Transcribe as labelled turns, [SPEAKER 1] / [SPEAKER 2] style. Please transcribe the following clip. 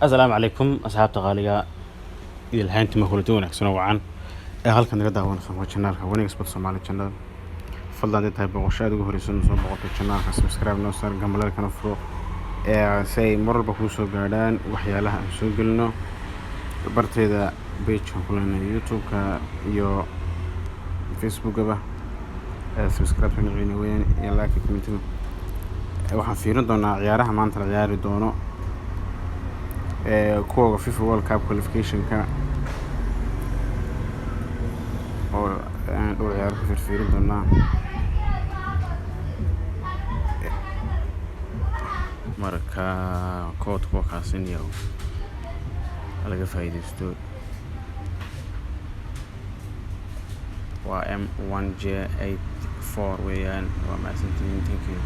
[SPEAKER 1] السلام عليكم أصحاب تقالية إذا الحين تمهلتون أكسنوا عن halkan naga daawanaysan waa channelka Waniga Sport Somali channel fadlan inta ay boqoshaad ugu horeysan soo boqotay channelka subscribe noo saar gambalelkana furo say marba ku soo gaadhaan waxyaalaha aan soo gelino barteeda page ku leenahay YouTube-ka iyo Facebook-ba subscribe nagina weyn iyo like comment waxaan fiirin doonaa ciyaaraha maanta la ciyaari doono kuwa FIFA World Cup qualification-ka oo aan dhowr ciyaar ku fiirin doonaa marka koodka kaasin iyo laga faa'iideysto waa M1J84 weeyaan waa maasantiin thank you